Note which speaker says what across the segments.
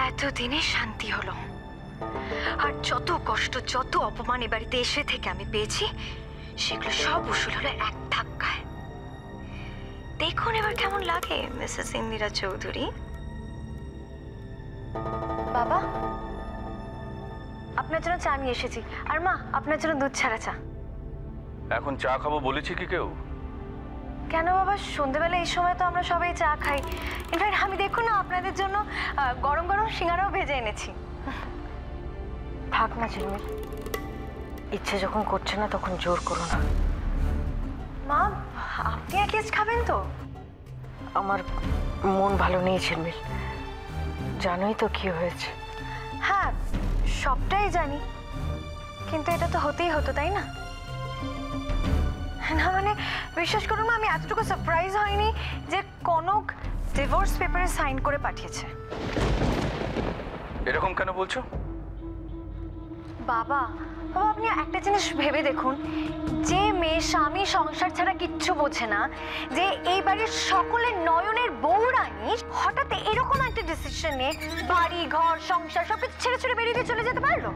Speaker 1: এতদিনে শান্তি হলো, আর যত কষ্ট যত অপমান এ বাড়িতে এসে থেকে আমি পেয়েছি সেগুলো সব উসুল হলো এক ধাক্কায়। দেখুন এবার কেমন লাগে মিসেস ইন্দিরা চৌধুরী। বাবা, আপনার জন্য চা নিয়ে এসেছি, আর মা আপনার জন্য দুধ ছাড়া চা।
Speaker 2: এখন চা খাবো বলেছি কি কেউ?
Speaker 1: কেন বাবা, সন্ধ্যেবেলা এই সময় তো আমরা সবাই চা খাই। ইনফ্যাক্ট আমি দেখুন না আপনাদের জন্য গরম গরম সিঙ্গারাও ভেজে এনেছি। থাক না ঝিলমিল, ইচ্ছে যখন করছে না তখন জোর করো না। মা, আপনি অ্যাটলিস্ট খাবেন তো? আমার মন ভালো নেই ঝিলমিল, জানোই তো কি হয়েছে। হ্যাঁ সবটাই জানি, কিন্তু এটা তো হতেই হতো তাই না? না মানে বিশ্বাস করুন না, আমি এতটুকু সারপ্রাইজ হয়নি যে কনক ডিভোর্স পেপারে সাইন করে পাঠিয়েছে।
Speaker 2: এরকম কেন বলছো?
Speaker 1: বাবা বাবা, আপনি একটা জিনিস ভেবে দেখুন, যে মেয়ে স্বামী সংসার ছাড়া কিচ্ছু বোঝে না, যে এই বাড়ির সকলের নয়নের বউরানী, হঠাৎ এরকম একটা ডিসিশন নিয়ে বাড়ি ঘর সংসার সবকিছু ছেড়ে ছেড়ে বেরিয়ে চলে যেতে পারলো?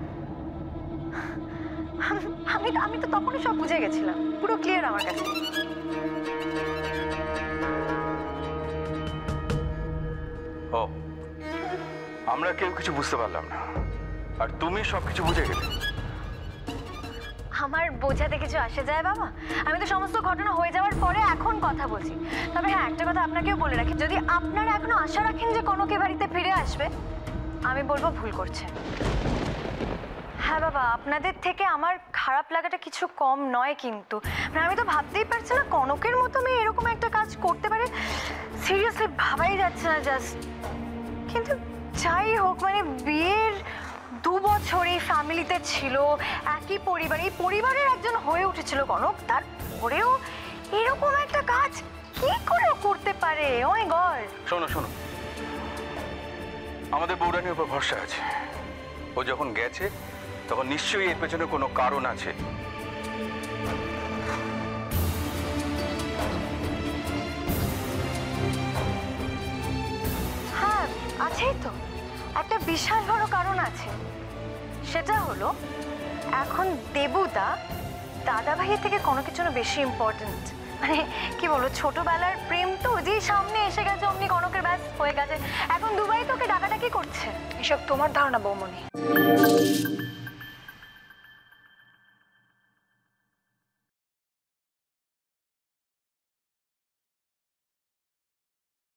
Speaker 1: আমি তো তখনই সব বুঝে গেছিলাম, পুরো ক্লিয়ার আমার কাছে।
Speaker 2: ও, আমরা কেউ কিছু বুঝতে পারলাম না, আর তুমি সবকিছু বুঝে গেলে।
Speaker 1: আমার বোঝাতে কিছু আসে যায় বাবা? আমি তো সমস্ত ঘটনা হয়ে যাওয়ার পরে এখন কথা বলছি। তবে হ্যাঁ, একটা কথা আপনাকেও বলে রাখি, যদি আপনারা এখনো আশা রাখেন যে কনকে বাড়িতে ফিরে আসবে, আমি বলবো ভুল করছেন। হ্যাঁ বাবা, আপনাদের থেকে আমার খারাপ লাগাটা কিছু কম নয়, কিন্তু আমি তো ভাবতেই পারছি না কনকের মতো মেয়ে এরকম একটা কাজ করতে পারে। সিরিয়াসলি ভাবাই যাচ্ছে না জাস্ট। কিন্তু যাই হোক, মানে বিয়ের 2 বছর এই ফ্যামিলিতে ছিল, একই পরিবারে, পরিবারের একজন হয়ে উঠেছিল কনক, তারপরেও এরকম একটা কাজ কি করে করতে পারে? ও মাই গড!
Speaker 2: শোনো শোনো, আমাদের বউরানির উপর ভরসা আছে। ও যখন গেছে তখন নিশ্চয়ই এর পেছনে কোনো কারণ আছে।
Speaker 1: হ্যাঁ আছেই তো, একটা বিশাল বড় কারণ আছে। সেটা হলো এখন দেবুদা দাদা ভাইয়ের থেকে কোনো কিছুর জন্য বেশি ইম্পর্টেন্ট। মানে কি বলবো, ছোটবেলার প্রেম তো, যেই সামনে এসে গেছে অমনি কনকের ব্যাস হয়ে গেছে। এখন দুবাই তোকে ডাকাডাকি করছে। এসব তোমার ধারণা বৌমনি।